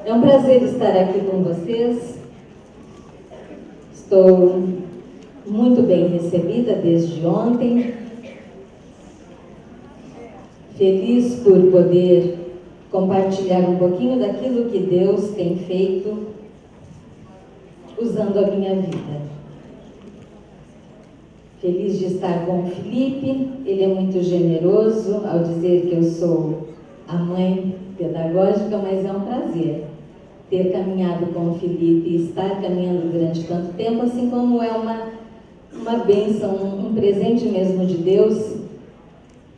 É um prazer estar aqui com vocês. Estou muito bem recebida desde ontem. Feliz por poder compartilhar um pouquinho daquilo que Deus tem feito usando a minha vida. Feliz de estar com o Felipe. Ele é muito generoso ao dizer que eu sou a mãe pedagógica, mas é um prazer ter caminhado com o Felipe e estar caminhando durante tanto tempo, assim como é uma bênção, um presente mesmo de Deus,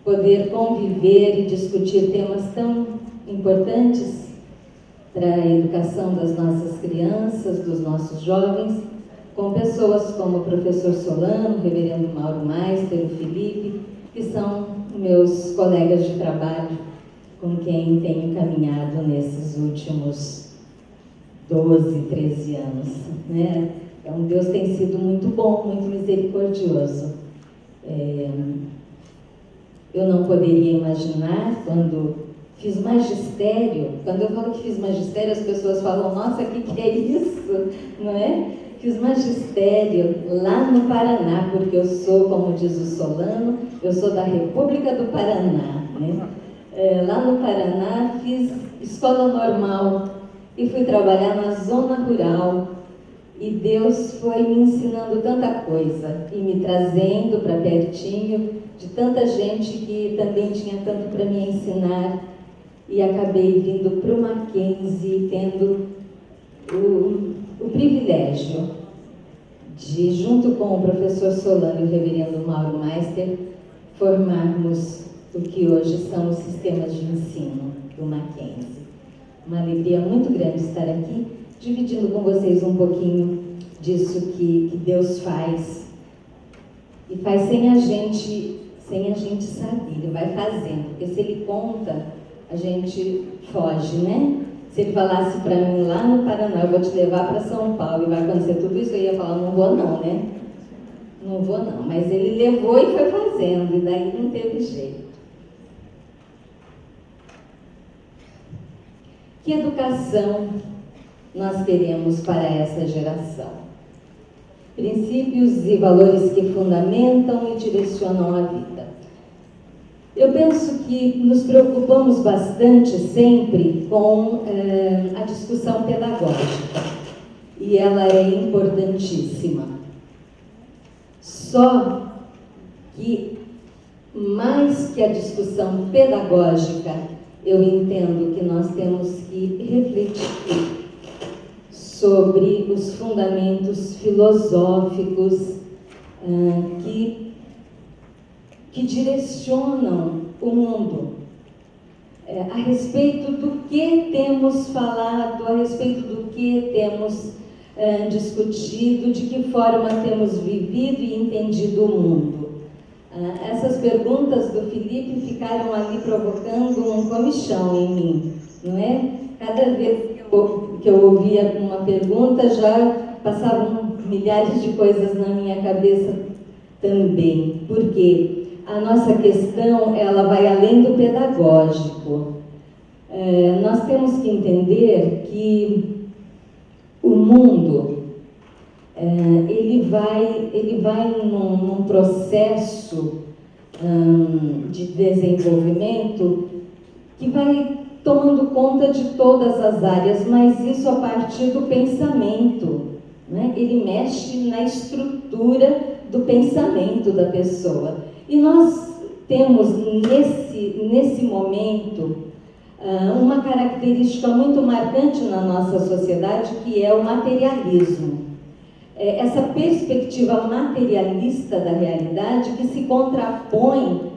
poder conviver e discutir temas tão importantes para a educação das nossas crianças, dos nossos jovens, com pessoas como o professor Solano, o reverendo Mauro Meister, o Felipe, que são meus colegas de trabalho, com quem tenho caminhado nesses últimos 12, 13 anos, né? Então, Deus tem sido muito bom, muito misericordioso. Eu não poderia imaginar, quando fiz magistério, quando eu falo que fiz magistério, as pessoas falam, nossa, o que é isso? Não é? Fiz magistério lá no Paraná, porque eu sou, como diz o Solano, eu sou da República do Paraná, né? Lá no Paraná fiz escola normal e fui trabalhar na zona rural, e Deus foi me ensinando tanta coisa e me trazendo para pertinho de tanta gente que também tinha tanto para me ensinar, e acabei vindo para o Mackenzie tendo o privilégio de, junto com o professor Solano e o reverendo Mauro Meister, formarmos o que hoje são os sistemas de ensino do Mackenzie. Uma alegria muito grande estar aqui, dividindo com vocês um pouquinho disso que Deus faz, e faz sem a gente saber, Ele vai fazendo, porque se Ele conta, a gente foge, né? Se Ele falasse para mim lá no Paraná, eu vou te levar para São Paulo e vai acontecer tudo isso, eu ia falar, não vou não, né? Não vou não, mas Ele levou e foi fazendo, e daí não teve jeito. Que educação nós queremos para essa geração? Princípios e valores que fundamentam e direcionam a vida. Eu penso que nos preocupamos bastante sempre com a discussão pedagógica, e ela é importantíssima. Só que, mais que a discussão pedagógica, eu entendo que nós temos que refletir sobre os fundamentos filosóficos que direcionam o mundo, a respeito do que temos falado, a respeito do que temos discutido, de que forma temos vivido e entendido o mundo. Essas perguntas do Felipe ficaram ali provocando um comichão em mim, não é? Cada vez que eu ouvia uma pergunta, já passavam milhares de coisas na minha cabeça também. Por quê? A nossa questão, ela vai além do pedagógico. Nós temos que entender que o mundo, ele vai num processo de desenvolvimento que vai tomando conta de todas as áreas, mas isso a partir do pensamento, né? Ele mexe na estrutura do pensamento da pessoa. E nós temos nesse momento uma característica muito marcante na nossa sociedade, que é o materialismo. Essa perspectiva materialista da realidade que se contrapõe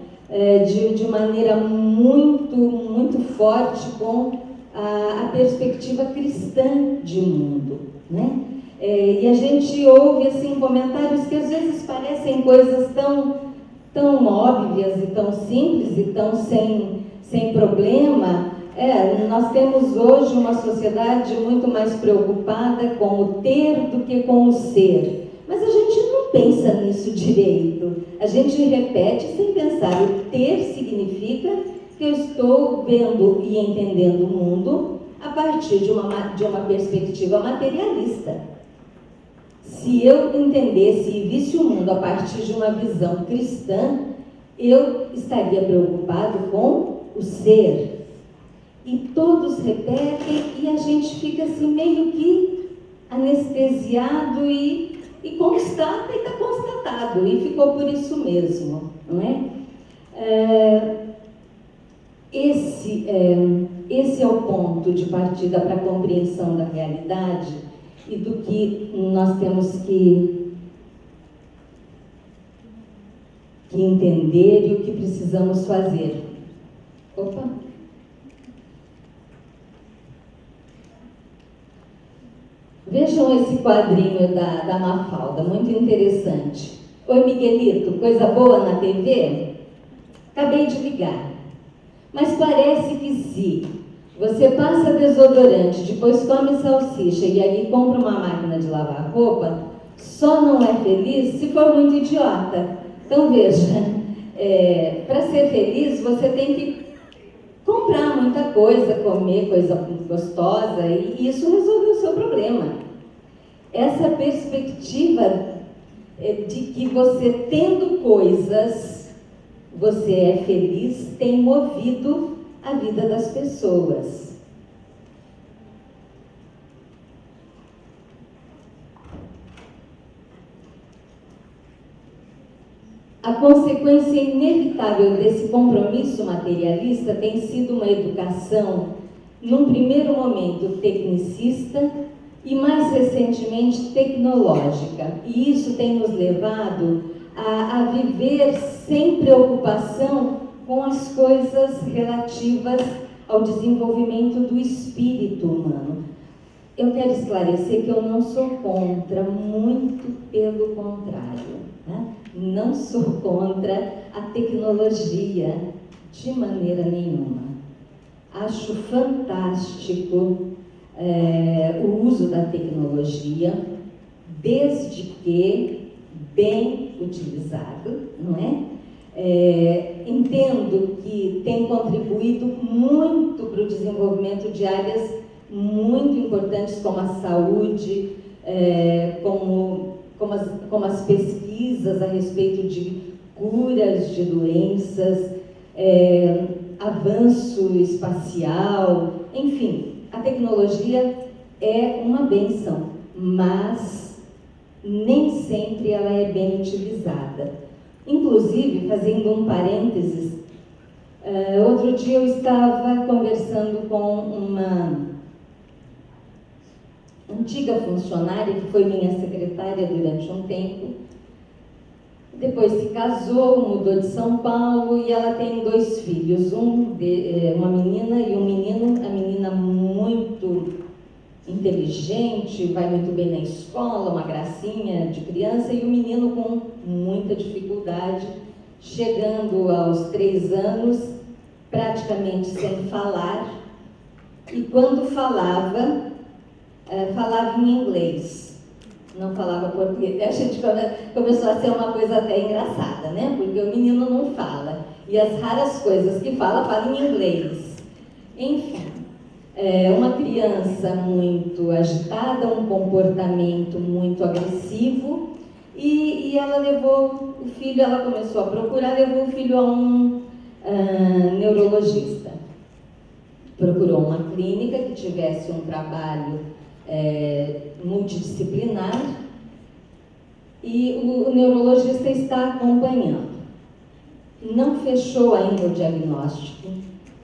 de maneira muito forte com a perspectiva cristã de mundo, né? E a gente ouve assim, comentários que às vezes parecem coisas tão óbvias e tão simples e tão sem problema. Nós temos hoje uma sociedade muito mais preocupada com o ter do que com o ser. Mas a gente não pensa nisso direito. A gente repete sem pensar. O ter significa que eu estou vendo e entendendo o mundo a partir de uma perspectiva materialista. Se eu entendesse e visse o mundo a partir de uma visão cristã, eu estaria preocupado com o ser. E todos repetem e a gente fica assim meio que anestesiado e constata e está constatado, e ficou por isso mesmo, não é? Esse é o ponto de partida para a compreensão da realidade e do que nós temos que entender e o que precisamos fazer. Opa! Vejam esse quadrinho da Mafalda, muito interessante. Oi, Miguelito, coisa boa na TV? Acabei de ligar. Mas parece que se você passa desodorante, depois come salsicha e aí compra uma máquina de lavar roupa, só não é feliz se for muito idiota. Então veja, para ser feliz você tem que comprar muita coisa, comer coisa gostosa e isso resolve o seu problema. Essa perspectiva de que você tendo coisas você é feliz, tem movido a vida das pessoas. A consequência inevitável desse compromisso materialista tem sido uma educação, num primeiro momento, tecnicista e, mais recentemente, tecnológica. E isso tem nos levado a viver sem preocupação com as coisas relativas ao desenvolvimento do espírito humano. Eu quero esclarecer que eu não sou contra, muito pelo contrário, né? Não sou contra a tecnologia de maneira nenhuma. Acho fantástico o uso da tecnologia, desde que bem utilizado, não é? Entendo que tem contribuído muito para o desenvolvimento de áreas muito importantes como a saúde, como as pesquisas a respeito de curas de doenças, avanço espacial, enfim, a tecnologia é uma bênção, mas nem sempre ela é bem utilizada. Inclusive, fazendo um parênteses, outro dia eu estava conversando com uma antiga funcionária que foi minha secretária durante um tempo. Depois se casou, mudou de São Paulo e ela tem 2 filhos, uma menina e um menino. A menina muito inteligente, vai muito bem na escola, uma gracinha de criança, e o menino com muita dificuldade, chegando aos 3 anos, praticamente sem falar, e quando falava em inglês, não falava português. A gente começou a ser uma coisa até engraçada, né? Porque o menino não fala, e as raras coisas que fala em inglês. Enfim, uma criança muito agitada, um comportamento muito agressivo, e ela levou o filho, ela começou a procurar, levou o filho a um neurologista. Procurou uma clínica que tivesse um trabalho multidisciplinar, e o neurologista está acompanhando. Não fechou ainda o diagnóstico,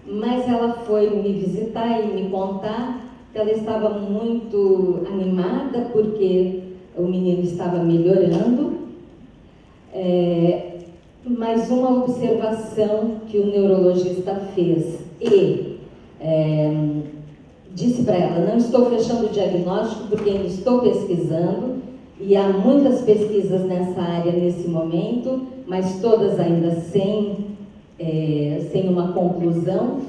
mas ela foi me visitar e me contar que ela estava muito animada porque o menino estava melhorando, mas uma observação que o neurologista fez disse para ela: não estou fechando o diagnóstico porque ainda estou pesquisando, e há muitas pesquisas nessa área nesse momento, mas todas ainda sem uma conclusão.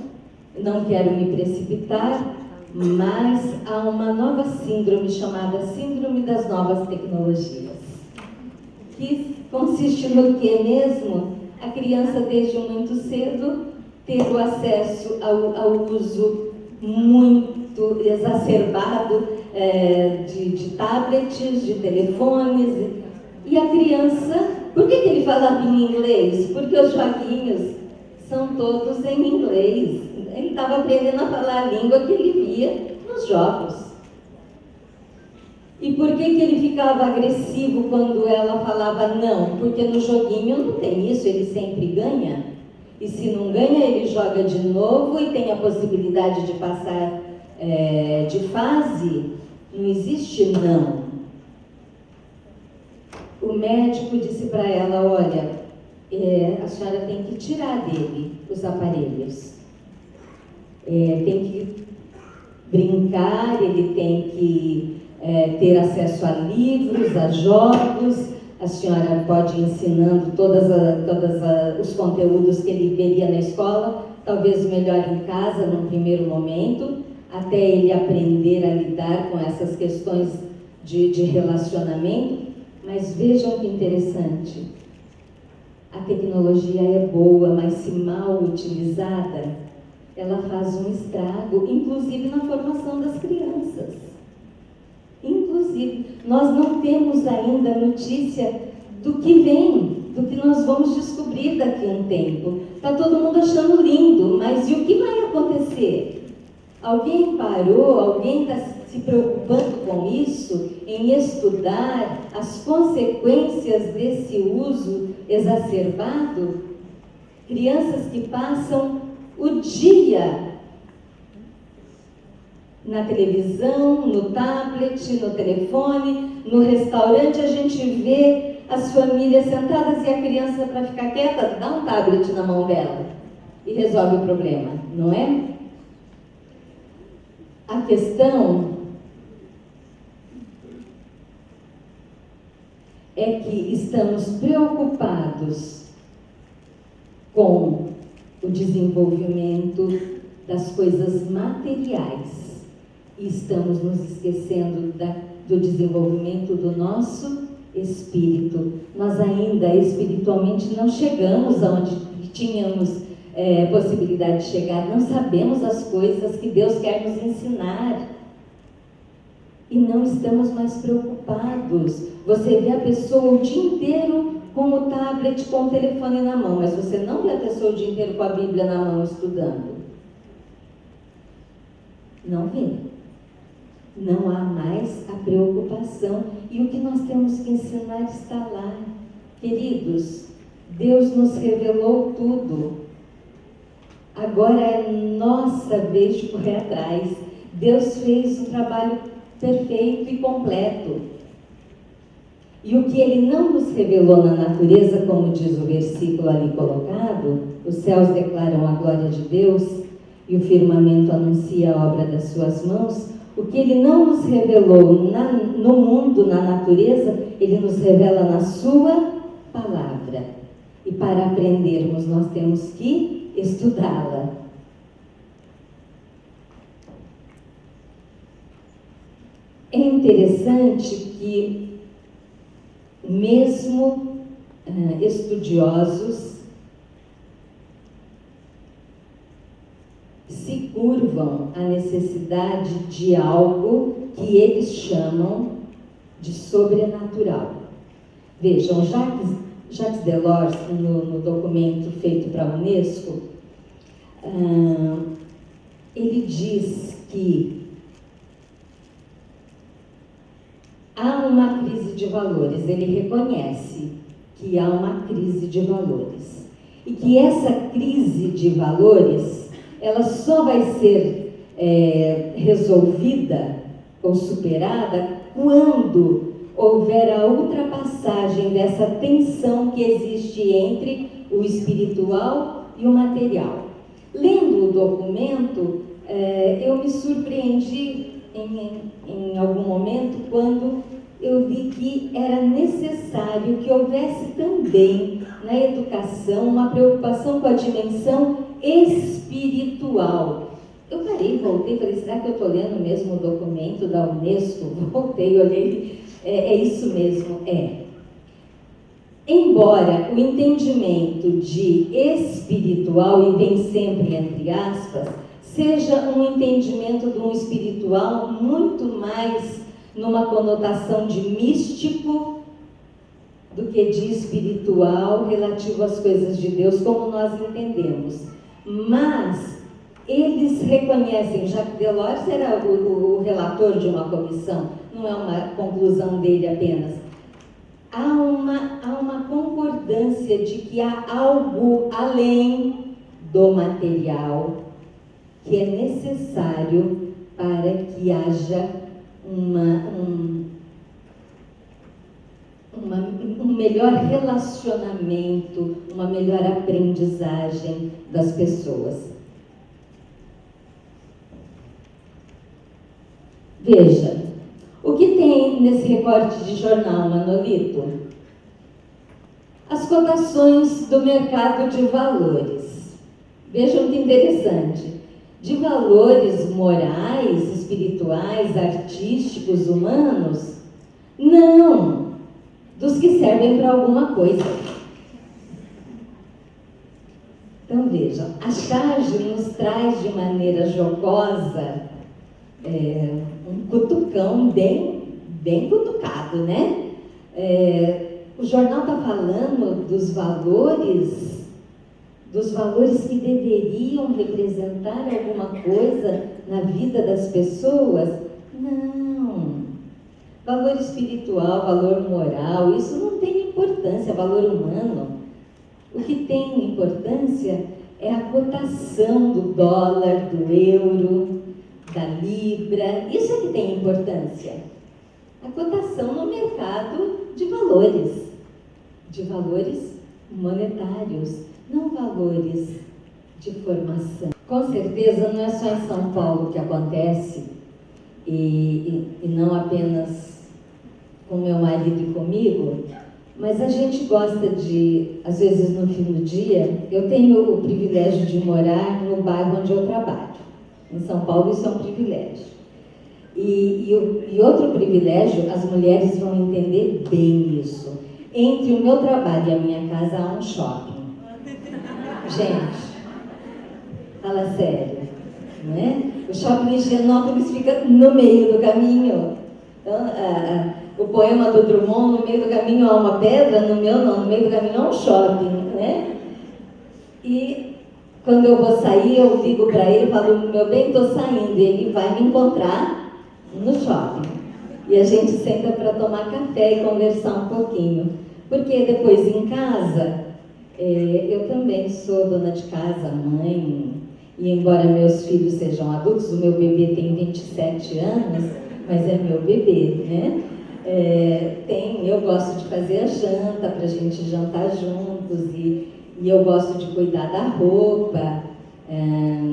Não quero me precipitar, mas há uma nova síndrome chamada Síndrome das Novas Tecnologias, que consiste no que mesmo? A criança, desde muito cedo, ter o acesso ao uso muito exacerbado de tablets, de telefones. E a criança, por que ele falava em inglês? Porque os joguinhos são todos em inglês. Ele estava aprendendo a falar a língua que ele via nos jogos. E por que ele ficava agressivo quando ela falava não? Porque no joguinho não tem isso, ele sempre ganha. E se não ganha, ele joga de novo e tem a possibilidade de passar de fase. Não existe não. O médico disse para ela, olha, a senhora tem que tirar dele os aparelhos. Tem que brincar, ele tem que ter acesso a livros, a jogos. A senhora pode ir ensinando todos os conteúdos que ele veria na escola, talvez melhor em casa, num primeiro momento, até ele aprender a lidar com essas questões de relacionamento. Mas vejam que interessante, a tecnologia é boa, mas se mal utilizada, ela faz um estrago, inclusive na formação das crianças. Inclusive, nós não temos ainda notícia do que vem, do que nós vamos descobrir daqui a um tempo. Está todo mundo achando lindo, mas e o que vai acontecer? Alguém parou, alguém está se preocupando com isso, em estudar as consequências desse uso exacerbado? Crianças que passam o dia na televisão, no tablet, no telefone, no restaurante, a gente vê as famílias sentadas e a criança, para ficar quieta, dá um tablet na mão dela e resolve o problema, não é? A questão é que estamos preocupados com o desenvolvimento das coisas materiais e estamos nos esquecendo do desenvolvimento do nosso espírito. Nós ainda espiritualmente não chegamos aonde tínhamos possibilidade de chegar, não sabemos as coisas que Deus quer nos ensinar e não estamos mais preocupados. Você vê a pessoa o dia inteiro com o tablet, com o telefone na mão, mas você não vê a pessoa o dia inteiro com a Bíblia na mão estudando. Não vê. Não há mais a preocupação. E o que nós temos que ensinar está lá. Queridos, Deus nos revelou tudo. Agora é nossa vez de correr atrás. Deus fez um trabalho perfeito e completo. E o que Ele não nos revelou na natureza, como diz o versículo ali colocado, os céus declaram a glória de Deus e o firmamento anuncia a obra das suas mãos. O que Ele não nos revelou no mundo, na natureza, Ele nos revela na sua palavra. E para aprendermos, nós temos que estudá-la. É interessante que, mesmo estudiosos, se curvam à necessidade de algo que eles chamam de sobrenatural. Vejam, Jacques Delors, no documento feito para a Unesco, ele diz que há uma crise de valores. Ele reconhece que há uma crise de valores e que essa crise de valores ela só vai ser resolvida ou superada quando houver a ultrapassagem dessa tensão que existe entre o espiritual e o material. Lendo o documento, eu me surpreendi em algum momento quando eu vi que era necessário que houvesse também na educação uma preocupação com a dimensão espiritual. Eu parei, voltei, falei, será que eu estou lendo mesmo o documento da Unesco? Voltei, olhei, é isso mesmo, é. Embora o entendimento de espiritual, e vem sempre entre aspas, seja um entendimento de um espiritual muito mais numa conotação de místico do que de espiritual relativo às coisas de Deus, como nós entendemos. Mas eles reconhecem, Jacques Delors era o relator de uma comissão, não é uma conclusão dele apenas. Há uma concordância de que há algo além do material que é necessário para que haja um melhor relacionamento, uma melhor aprendizagem das pessoas. Veja, o que tem nesse recorte de jornal, Manolito? As cotações do mercado de valores. Vejam que interessante. De valores morais, espirituais, artísticos, humanos? Não! Dos que servem para alguma coisa. Então vejam, a charge nos traz de maneira jocosa um cutucão bem cutucado, né? O jornal está falando dos valores que deveriam representar alguma coisa na vida das pessoas? Não. Valor espiritual, valor moral, isso não tem importância, valor humano. O que tem importância é a cotação do dólar, do euro, da libra, isso é que tem importância. A cotação no mercado de valores monetários, não valores de formação. Com certeza não é só em São Paulo que acontece, e não apenas com meu marido e comigo, mas a gente gosta de, às vezes no fim do dia, eu tenho o privilégio de morar no bairro onde eu trabalho. Em São Paulo isso é um privilégio. E outro privilégio, as mulheres vão entender bem isso. Entre o meu trabalho e a minha casa há um shopping. Gente, fala sério, não é? O shopping em Higienópolis fica no meio do caminho. Então, o poema do Drummond, no meio do caminho há uma pedra, no meu não, no meio do caminho há um shopping, né? E quando eu vou sair, eu ligo para ele e falo, meu bem, estou saindo, e ele vai me encontrar no shopping. E a gente senta para tomar café e conversar um pouquinho. Porque depois em casa, eu também sou dona de casa, mãe, e embora meus filhos sejam adultos, o meu bebê tem 27 anos, mas é meu bebê, né? Eu gosto de fazer a janta, para a gente jantar juntos, e eu gosto de cuidar da roupa.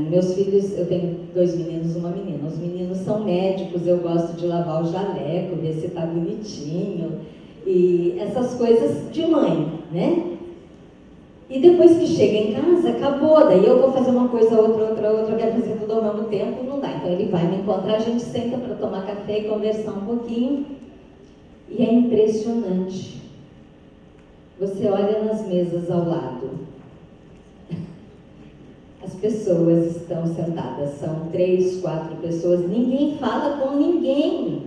Meus filhos, eu tenho 2 meninos e uma menina. Os meninos são médicos, eu gosto de lavar o jaleco, ver se está bonitinho. E essas coisas de mãe, né? E depois que chega em casa, acabou. Daí eu vou fazer uma coisa, outra, eu quero fazer tudo ao mesmo tempo, não dá. Então ele vai me encontrar, a gente senta para tomar café e conversar um pouquinho. E é impressionante. Você olha nas mesas ao lado. As pessoas estão sentadas, são 3, 4 pessoas, ninguém fala com ninguém.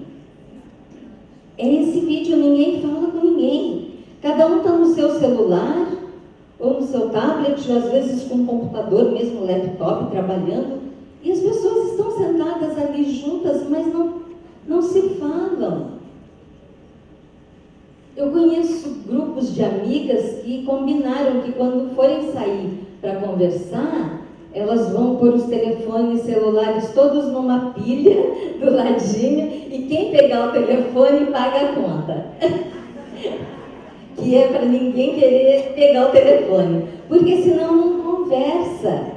É esse vídeo, ninguém fala com ninguém. Cada um está no seu celular, ou no seu tablet, ou às vezes com um computador, mesmo laptop, trabalhando. E as pessoas estão sentadas ali juntas, mas não se falam. Eu conheço grupos de amigas que combinaram que quando forem sair para conversar, elas vão pôr os telefones celulares todos numa pilha do ladinho e quem pegar o telefone paga a conta. Que é para ninguém querer pegar o telefone, porque senão não conversa.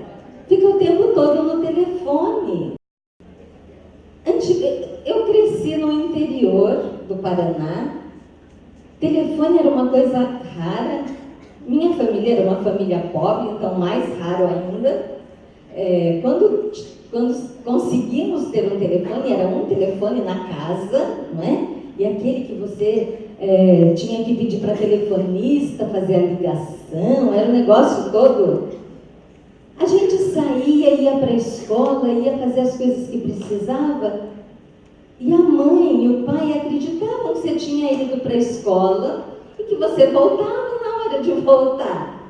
Fica o tempo todo no telefone. Eu cresci no interior do Paraná. Telefone era uma coisa rara. Minha família era uma família pobre, então mais raro ainda. Quando conseguimos ter um telefone, era um telefone na casa, não é? E aquele que você tinha que pedir para telefonista fazer a ligação, era um negócio todo. A gente saía, ia para a escola, ia fazer as coisas que precisava, e a mãe e o pai acreditavam que você tinha ido para a escola e que você voltava na hora de voltar.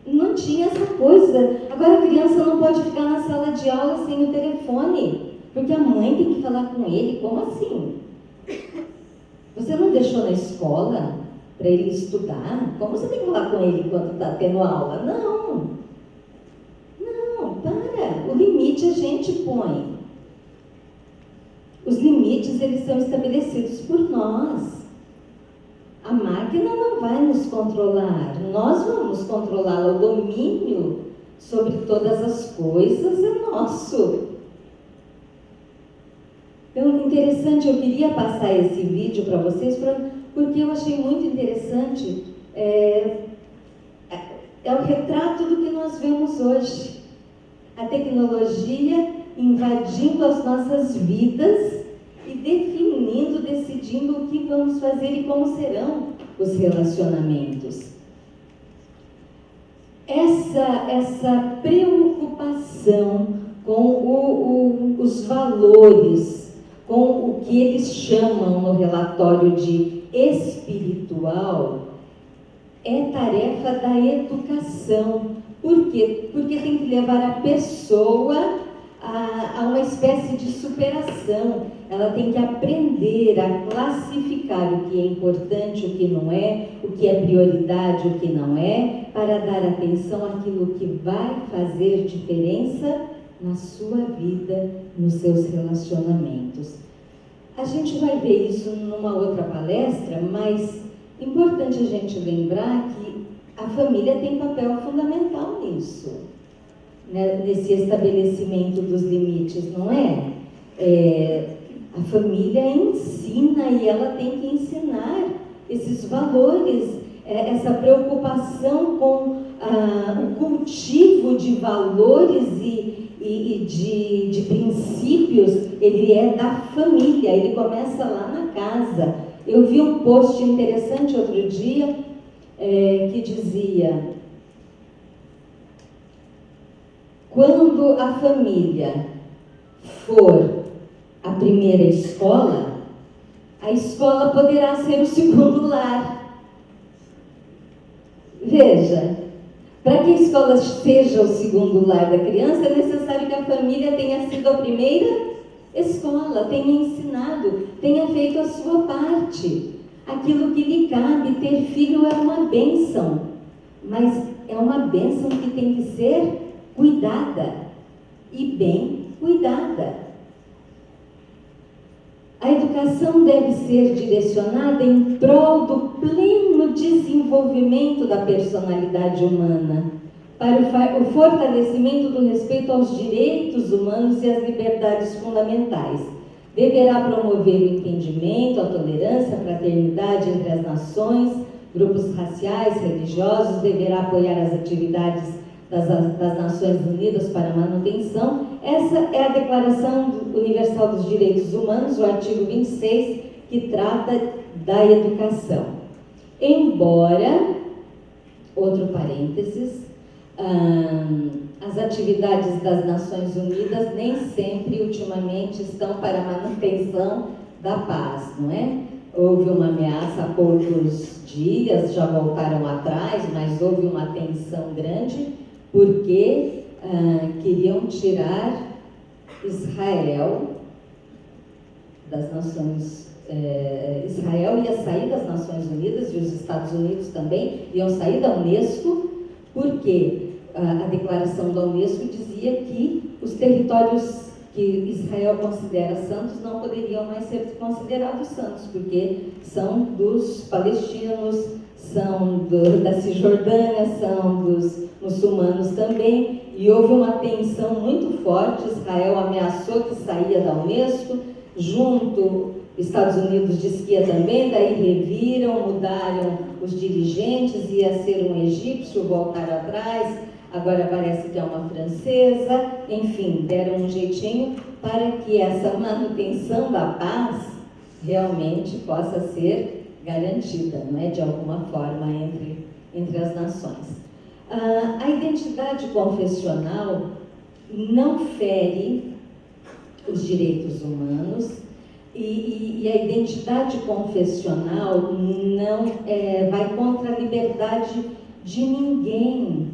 Não tinha essa coisa. Agora a criança não pode ficar na sala de aula sem o telefone, porque a mãe tem que falar com ele. Como assim? Você não deixou na escola para ele estudar? Como você tem que falar com ele enquanto está tendo aula? Não, para. O limite a gente põe. Os limites, eles são estabelecidos por nós. A máquina não vai nos controlar, nós vamos controlá-la. O domínio sobre todas as coisas é nosso. Então, interessante, eu queria passar esse vídeo para vocês, porque eu achei muito interessante. É o retrato do que nós vemos hoje. A tecnologia invadindo as nossas vidas e definindo, decidindo o que vamos fazer e como serão os relacionamentos. Essa preocupação com os valores, com o que eles chamam no relatório de espiritual, é tarefa da educação. Por quê? Porque tem que levar a pessoa a uma espécie de superação. Ela tem que aprender a classificar o que é importante, o que não é, o que é prioridade, o que não é, para dar atenção àquilo que vai fazer diferença na sua vida, nos seus relacionamentos. A gente vai ver isso numa outra palestra, mas é importante a gente lembrar que a família tem papel fundamental nisso, né? Nesse estabelecimento dos limites, não é? A família ensina e ela tem que ensinar esses valores, essa preocupação com o cultivo de valores e de princípios. Ele é da família, ele começa lá na casa. Eu vi um post interessante outro dia, que dizia: quando a família for a primeira escola, a escola poderá ser o segundo lar. Veja, para que a escola seja o segundo lar da criança, é necessário que a família tenha sido a primeira escola, tenha ensinado, tenha feito a sua parte. Aquilo que lhe cabe. Ter filho é uma bênção, mas é uma bênção que tem que ser cuidada, e bem cuidada. A educação deve ser direcionada em prol do pleno desenvolvimento da personalidade humana, para o fortalecimento do respeito aos direitos humanos e às liberdades fundamentais. Deverá promover o entendimento, a tolerância, a fraternidade entre as nações, grupos raciais, religiosos, deverá apoiar as atividades das Nações Unidas para a manutenção. Essa é a Declaração Universal dos Direitos Humanos, o artigo 26, que trata da educação. Embora, outro parênteses, as atividades das Nações Unidas nem sempre, ultimamente, estão para a manutenção da paz, não é? Houve uma ameaça há poucos dias, já voltaram atrás, mas houve uma tensão grande, porque queriam tirar Israel das Nações. Israel ia sair das Nações Unidas e os Estados Unidos também iam sair da Unesco, porque a declaração da Unesco dizia que os territórios que Israel considera santos não poderiam mais ser considerados santos, porque são dos palestinos, são da Cisjordânia, são dos muçulmanos também, e houve uma tensão muito forte. Israel ameaçou que saía da Unesco, junto Estados Unidos disse que ia também, daí reviram, mudaram os dirigentes, ia ser um egípcio, voltaram atrás, agora parece que é uma francesa, enfim, deram um jeitinho para que essa manutenção da paz realmente possa ser garantida, não é? De alguma forma entre as nações. A identidade confessional não fere os direitos humanos e a identidade confessional não vai contra a liberdade de ninguém,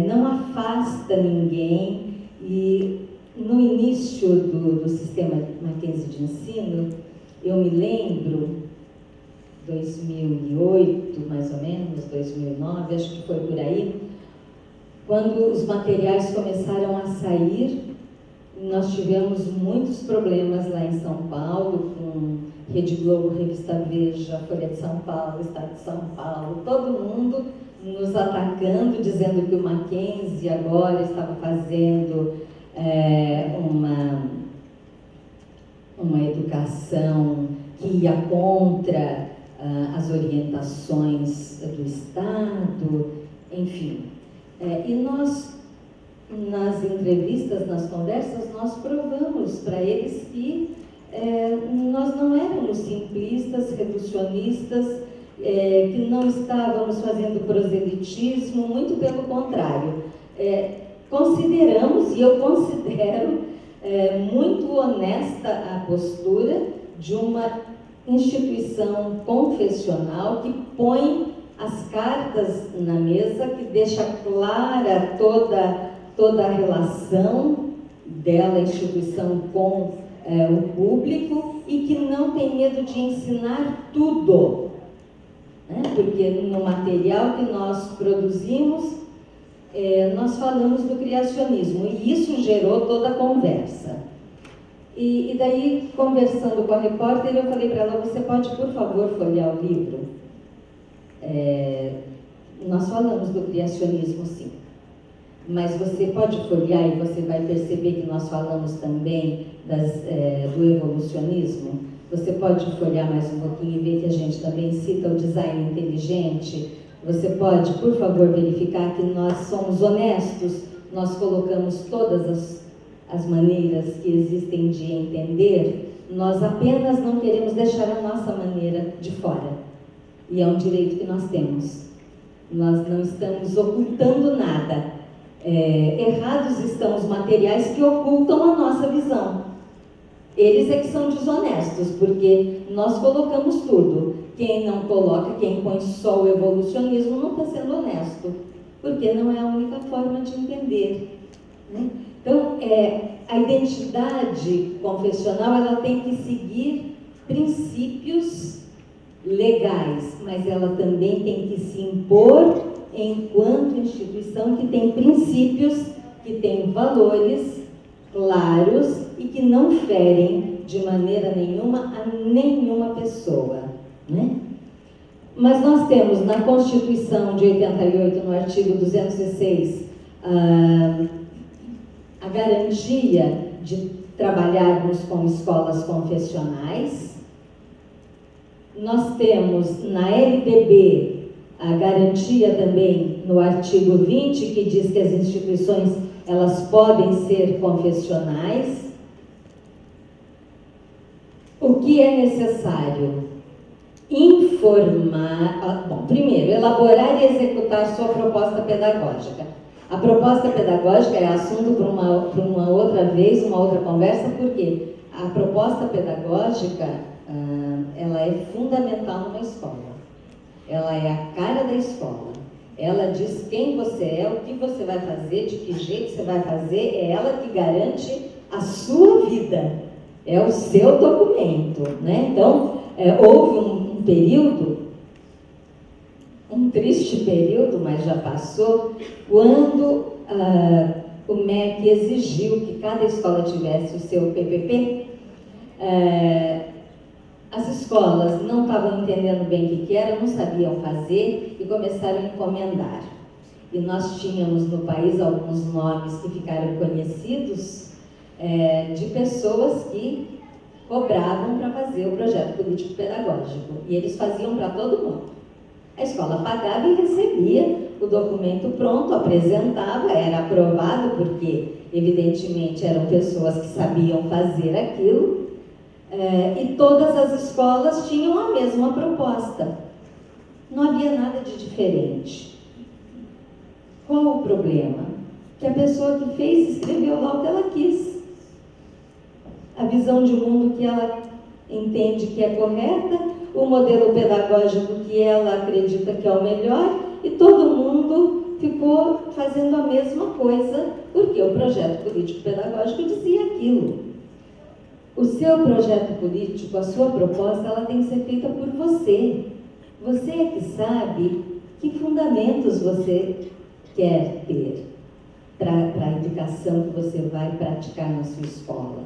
não afasta ninguém. E no início do sistema Mackenzie de ensino, eu me lembro, 2008, mais ou menos, 2009, acho que foi por aí, quando os materiais começaram a sair, nós tivemos muitos problemas lá em São Paulo, com Rede Globo, Revista Veja, Folha de São Paulo, Estado de São Paulo, todo mundo nos atacando, dizendo que o Mackenzie agora estava fazendo uma educação que ia contra as orientações do Estado, enfim. E nós, nas entrevistas, nas conversas, nós provamos para eles que nós não éramos simplistas, reducionistas, que não estávamos fazendo proselitismo, muito pelo contrário. Consideramos, e eu considero muito honesta a postura de uma instituição confessional que põe as cartas na mesa, que deixa clara toda a relação dela, a instituição, com o público, e que não tem medo de ensinar tudo, né? Porque no material que nós produzimos, nós falamos do criacionismo, e isso gerou toda a conversa. E daí, conversando com a repórter, eu falei para ela: você pode, por favor, folhear o livro? Nós falamos do criacionismo, sim, mas você pode folhear e você vai perceber que nós falamos também do evolucionismo. Você pode folhear mais um pouquinho e ver que a gente também cita o design inteligente. Você pode, por favor, verificar que nós somos honestos, nós colocamos todas as maneiras que existem de entender, nós apenas não queremos deixar a nossa maneira de fora. E é um direito que nós temos. Nós não estamos ocultando nada. Errados estão os materiais que ocultam a nossa visão. Eles é que são desonestos, porque nós colocamos tudo. Quem não coloca, quem põe só o evolucionismo, não está sendo honesto, porque não é a única forma de entender, né? Então, a identidade confessional, ela tem que seguir princípios legais, mas ela também tem que se impor enquanto instituição que tem princípios, que tem valores claros e que não ferem de maneira nenhuma a nenhuma pessoa, né? Mas nós temos na Constituição de 88, no artigo 206, a garantia de trabalharmos com escolas confessionais. Nós temos na LDB a garantia também no artigo 20, que diz que as instituições, elas podem ser confessionais. O que é necessário? Informar, primeiro, elaborar e executar sua proposta pedagógica. A proposta pedagógica é assunto para uma outra vez, uma outra conversa, porque a proposta pedagógica, ela é fundamental numa escola. Ela é a cara da escola. Ela diz quem você é, o que você vai fazer, de que jeito você vai fazer, é ela que garante a sua vida. É o seu documento, né? Então, houve um período, um triste período, mas já passou, quando o MEC exigiu que cada escola tivesse o seu PPP. As escolas não estavam entendendo bem o que era, não sabiam fazer e começaram a encomendar. E nós tínhamos no país alguns nomes que ficaram conhecidos, de pessoas que cobravam para fazer o projeto político-pedagógico. E eles faziam para todo mundo. A escola pagava e recebia o documento pronto, apresentava, era aprovado, porque evidentemente eram pessoas que sabiam fazer aquilo, e todas as escolas tinham a mesma proposta. Não havia nada de diferente. Qual o problema? Que a pessoa que fez escreveu lá o que ela quis. A visão de mundo que ela entende que é correta, o modelo pedagógico que ela acredita que é o melhor, e todo mundo ficou fazendo a mesma coisa, porque o projeto político-pedagógico dizia aquilo. O seu projeto político, a sua proposta, ela tem que ser feita por você. Você é que sabe que fundamentos você quer ter para a educação que você vai praticar na sua escola.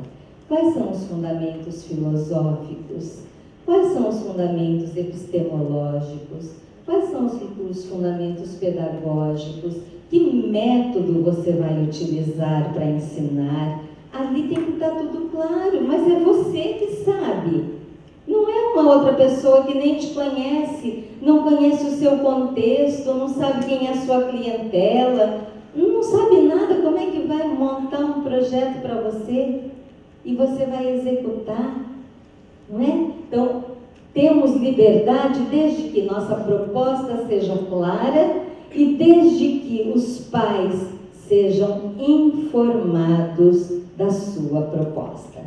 Quais são os fundamentos filosóficos? Quais são os fundamentos epistemológicos? Quais são os fundamentos pedagógicos? Que método você vai utilizar para ensinar? Ali tem que estar tudo claro, mas é você que sabe. Não é uma outra pessoa que nem te conhece, não conhece o seu contexto, não sabe quem é a sua clientela, não sabe nada. Como é que vai montar um projeto para você e você vai executar? Não é? Então, temos liberdade desde que nossa proposta seja clara e desde que os pais sejam informados da sua proposta.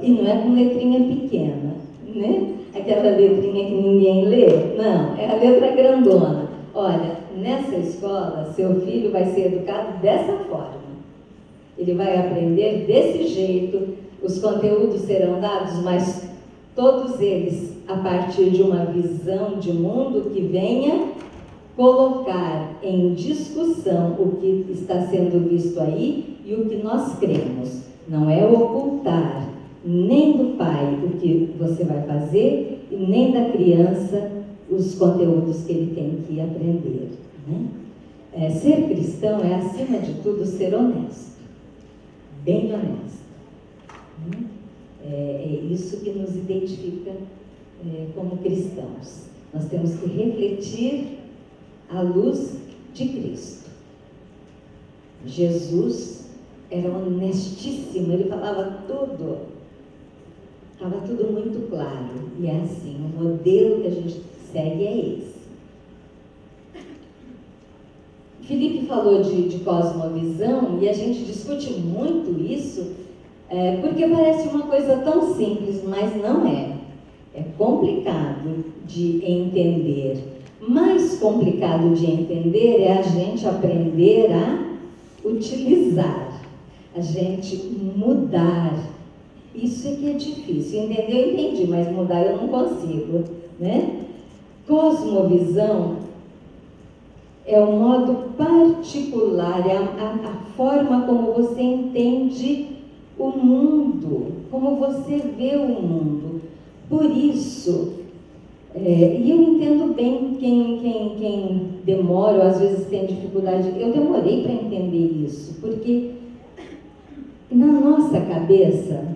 E não é com letrinha pequena, né? Aquela letrinha que ninguém lê. Não, é a letra grandona. Olha, nessa escola, seu filho vai ser educado dessa forma. Ele vai aprender desse jeito, os conteúdos serão dados, mas todos eles a partir de uma visão de mundo que venha colocar em discussão o que está sendo visto aí e o que nós cremos. Não é ocultar nem do pai o que você vai fazer e nem da criança os conteúdos que ele tem que aprender, né? Ser cristão é, acima de tudo, ser honesto, bem honesto, né? É isso que nos identifica como cristãos. Nós temos que refletir à luz de Cristo. Jesus era honestíssimo, ele falava tudo, estava tudo muito claro, e é assim, o modelo que a gente segue é esse. Felipe falou de cosmovisão, e a gente discute muito isso, porque parece uma coisa tão simples, mas não é. É complicado de entender. Mais complicado de entender é a gente aprender a utilizar, a gente mudar. Isso é que é difícil. Entender eu entendi, mas mudar eu não consigo, né? Cosmovisão é o modo particular, é a forma como você entende o mundo, como você vê o mundo. Por isso, e eu entendo bem quem demora, ou às vezes tem dificuldade. Eu demorei para entender isso, porque na nossa cabeça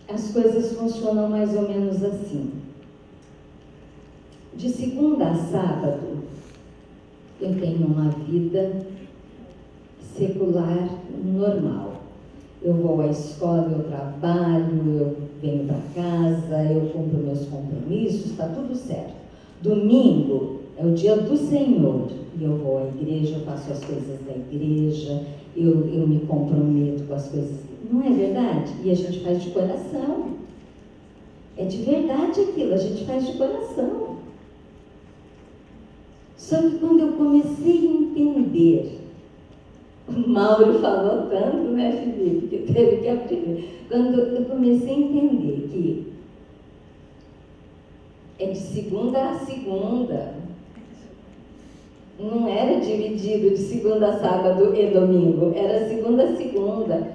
as coisas funcionam mais ou menos assim. De segunda a sábado, eu tenho uma vida secular normal. Eu vou à escola, eu trabalho, eu venho para casa, eu cumpro meus compromissos, está tudo certo. Domingo é o dia do Senhor, e eu vou à igreja, eu faço as coisas da igreja, eu me comprometo com as coisas. Não é verdade? E a gente faz de coração. É de verdade aquilo, a gente faz de coração. Só que quando eu comecei a entender, o Mauro falou tanto, né, Felipe, que teve que aprender. Quando eu comecei a entender que é de segunda a segunda, não era dividido de segunda a sábado e domingo, era segunda a segunda.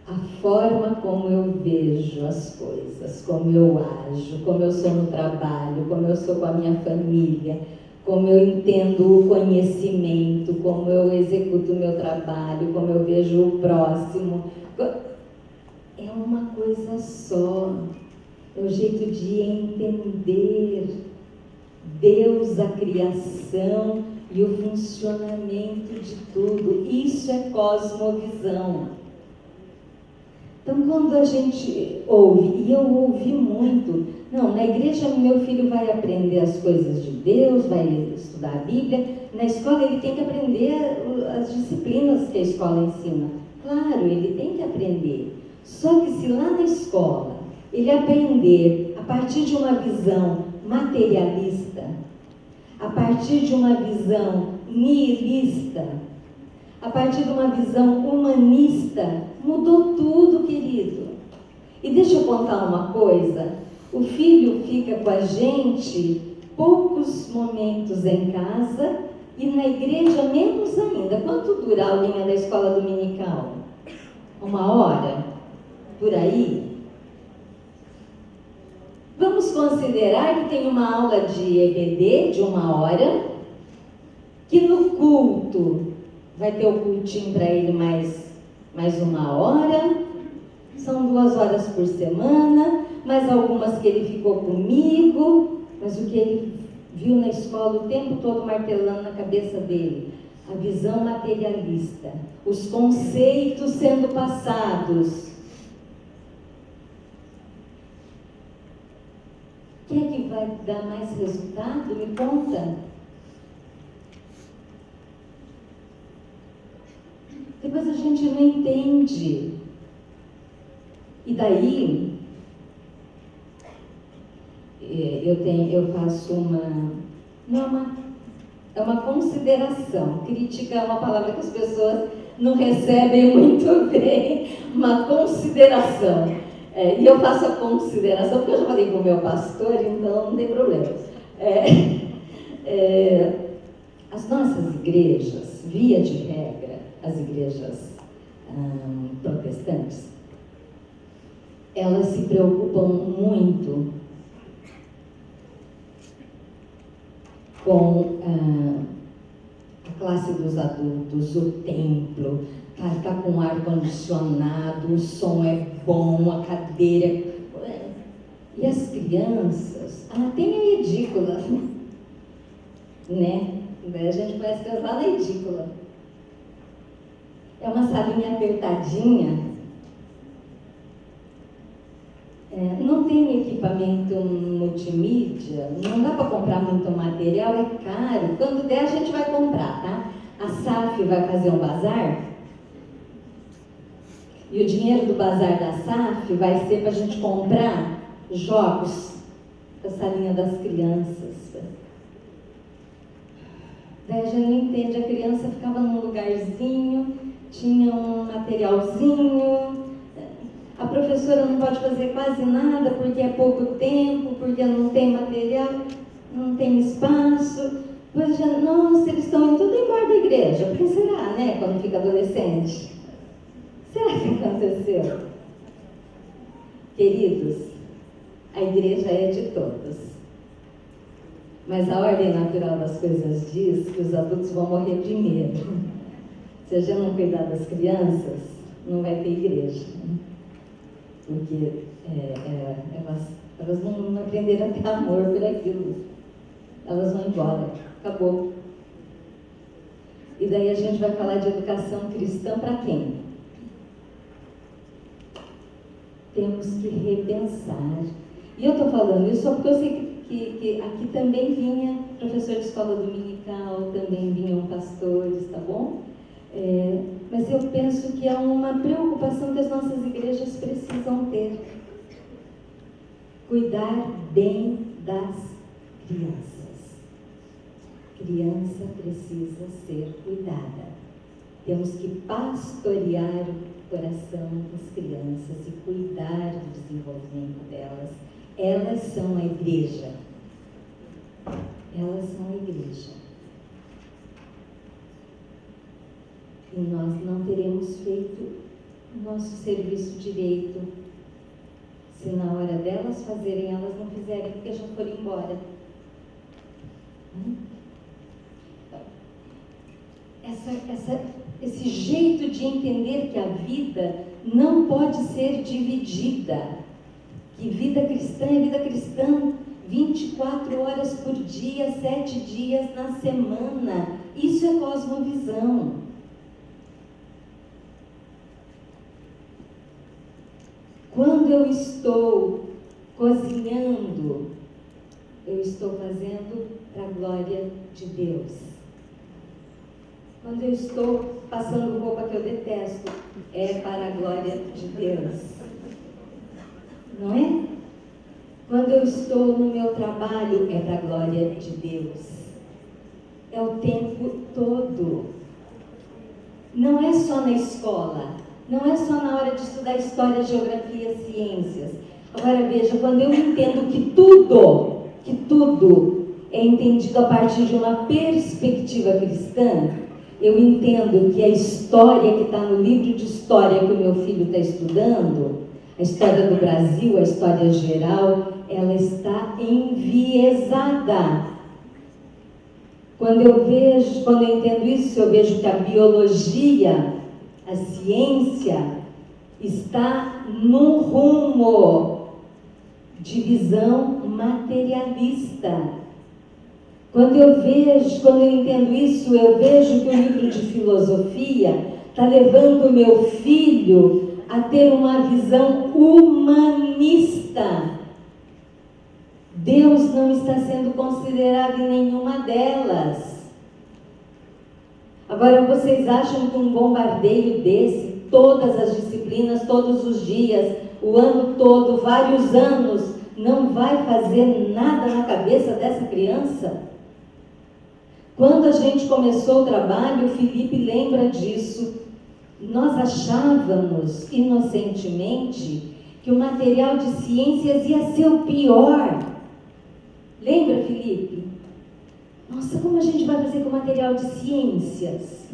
A forma como eu vejo as coisas, como eu ajo, como eu sou no trabalho, como eu sou com a minha família, como eu entendo o conhecimento, como eu executo o meu trabalho, como eu vejo o próximo. É uma coisa só. É o jeito de entender Deus, a criação e o funcionamento de tudo. Isso é cosmovisão. Então, quando a gente ouve, e eu ouvi muito, não, na igreja meu filho vai aprender as coisas de Deus, vai estudar a Bíblia, na escola ele tem que aprender as disciplinas que a escola ensina. Claro, ele tem que aprender. Só que se lá na escola ele aprender a partir de uma visão materialista, a partir de uma visão nihilista, a partir de uma visão humanista, mudou tudo, querido. E deixa eu contar uma coisa, o filho fica com a gente poucos momentos em casa e na igreja menos ainda. Quanto dura a aulinha da escola dominical? 1 hora? Por aí? Vamos considerar que tem uma aula de EBD de 1 hora, que no culto vai ter o cultinho para ele mais 1 hora, são 2 horas por semana, mais algumas que ele ficou comigo, mas o que ele viu na escola o tempo todo martelando na cabeça dele, a visão materialista, os conceitos sendo passados. O que é que vai dar mais resultado? Me conta. Depois a gente não entende. E daí, eu faço é uma consideração. Crítica é uma palavra que as pessoas não recebem muito bem, uma consideração. E eu faço a consideração, porque eu já falei com o meu pastor, então não tem problema. As nossas igrejas, via de regra, as igrejas protestantes, elas se preocupam muito com a classe dos adultos, o templo, está com ar-condicionado, o som é bom, a cadeira. E as crianças, tem a edícula, né? A gente conhece crianças lá na edícula. É uma salinha apertadinha. Não tem equipamento multimídia, não dá para comprar muito material, é caro. Quando der, a gente vai comprar, tá? A SAF vai fazer um bazar, e o dinheiro do bazar da SAF vai ser para a gente comprar jogos para a salinha das crianças. Daí a gente não entende, a criança ficava num lugarzinho, tinha um materialzinho. A professora não pode fazer quase nada porque é pouco tempo, porque não tem material, não tem espaço. Depois já, nossa, eles estão indo tudo embora da igreja. Por que será, né, quando fica adolescente? Será que aconteceu? Queridos, a igreja é de todos. Mas a ordem natural das coisas diz que os adultos vão morrer primeiro. Se a gente não cuidar das crianças, não vai ter igreja. Porque elas não aprenderam a ter amor por aquilo. Elas vão embora. Acabou. E daí a gente vai falar de educação cristã para quem? Temos que repensar. E eu estou falando isso só porque eu sei que aqui também vinha professor de escola dominical, também vinham pastores, tá bom? Mas eu penso que é uma preocupação que as nossas igrejas precisam ter. Cuidar bem das crianças. Criança precisa ser cuidada. Temos que pastorear o coração das crianças e cuidar do desenvolvimento delas. Elas são a igreja. Elas são a igreja. E nós não teremos feito o nosso serviço direito se na hora delas fazerem, elas não fizerem porque já foram embora. Esse jeito de entender que a vida não pode ser dividida, que vida cristã é vida cristã 24 horas por dia, 7 dias na semana. Isso é cosmovisão. Quando eu estou cozinhando, eu estou fazendo para a glória de Deus. Quando eu estou passando roupa que eu detesto, é para a glória de Deus. Não é? Quando eu estou no meu trabalho, é para a glória de Deus. É o tempo todo. Não é só na escola. Não é só na hora de estudar história, geografia, ciências. Agora veja, quando eu entendo que tudo é entendido a partir de uma perspectiva cristã, eu entendo que a história que está no livro de história que o meu filho está estudando, a história do Brasil, a história geral, ela está enviesada. Quando eu entendo isso, eu vejo que a biologia, a ciência, está num rumo de visão materialista. Quando eu entendo isso, eu vejo que o livro de filosofia está levando o meu filho a ter uma visão humanista. Deus não está sendo considerado em nenhuma delas. Agora, vocês acham que um bombardeio desse, todas as disciplinas, todos os dias, o ano todo, vários anos, não vai fazer nada na cabeça dessa criança? Quando a gente começou o trabalho, o Felipe lembra disso. Nós achávamos, inocentemente, que o material de ciências ia ser o pior. Lembra, Felipe? Nossa, como a gente vai fazer com o material de ciências?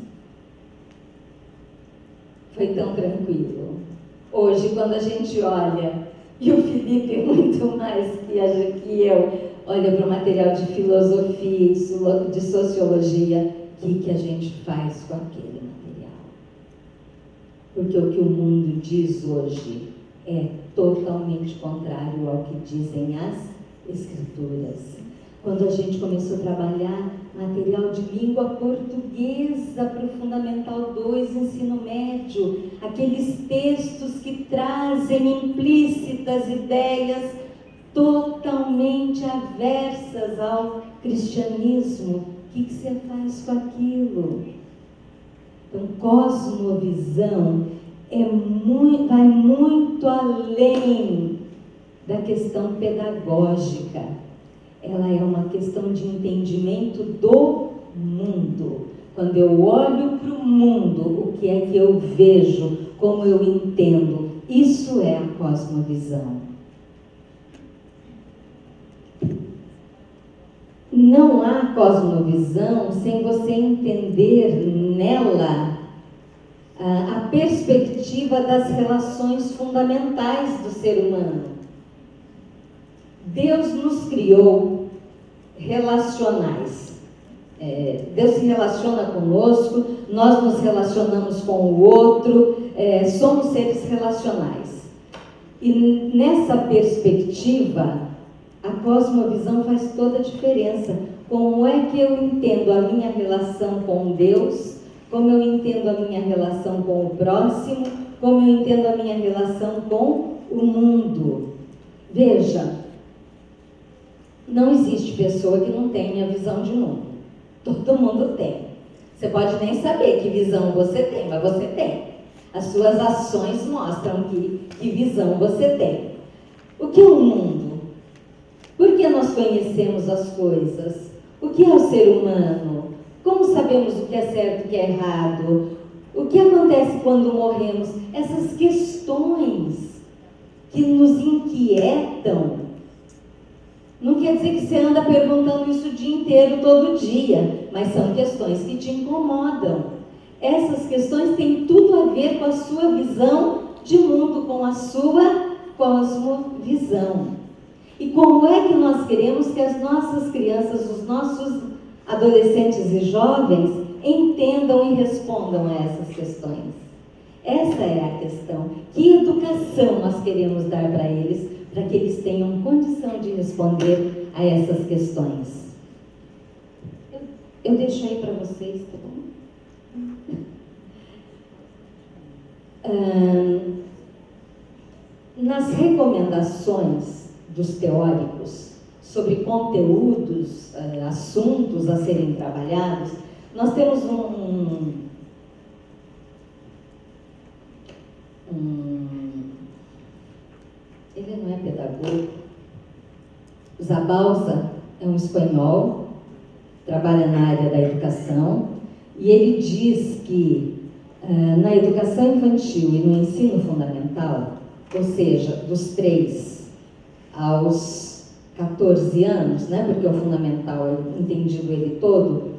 Foi tão tranquilo. Hoje, quando a gente olha, e o Felipe muito mais que eu, olha para o material de filosofia, de sociologia, o que a gente faz com aquele material? Porque o que o mundo diz hoje é totalmente contrário ao que dizem as Escrituras. Quando a gente começou a trabalhar material de língua portuguesa para o Fundamental 2, ensino médio, aqueles textos que trazem implícitas ideias totalmente aversas ao cristianismo, o que você faz com aquilo? Então, cosmovisão vai muito além da questão pedagógica. Ela é uma questão de entendimento do mundo. Quando eu olho para o mundo, o que é que eu vejo, como eu entendo, isso é a cosmovisão. Não há cosmovisão sem você entender nela a perspectiva das relações fundamentais do ser humano. Deus nos criou relacionais. Deus se relaciona conosco, nós nos relacionamos com o outro, somos seres relacionais. E nessa perspectiva, a cosmovisão faz toda a diferença. Como é que eu entendo a minha relação com Deus, como eu entendo a minha relação com o próximo, como eu entendo a minha relação com o mundo. Veja, não existe pessoa que não tenha visão de mundo. Todo mundo tem. Você pode nem saber que visão você tem, mas você tem. As suas ações mostram que visão você tem. O que é o mundo? Por que nós conhecemos as coisas? O que é o ser humano? Como sabemos o que é certo e o que é errado? O que acontece quando morremos? Essas questões que nos inquietam. Não quer dizer que você anda perguntando isso o dia inteiro, todo dia, mas são questões que te incomodam. Essas questões têm tudo a ver com a sua visão de mundo, com a sua cosmovisão. E como é que nós queremos que as nossas crianças, os nossos adolescentes e jovens entendam e respondam a essas questões? Essa é a questão. Que educação nós queremos dar para eles, para que eles tenham condição de responder a essas questões? Eu deixo aí para vocês, tá bom? nas recomendações dos teóricos sobre conteúdos, assuntos a serem trabalhados, nós temos ele não é pedagogo, Zabalza é um espanhol, trabalha na área da educação, e ele diz que na educação infantil e no ensino fundamental, ou seja, dos 3 aos 14 anos, né, porque o fundamental é entendido ele todo,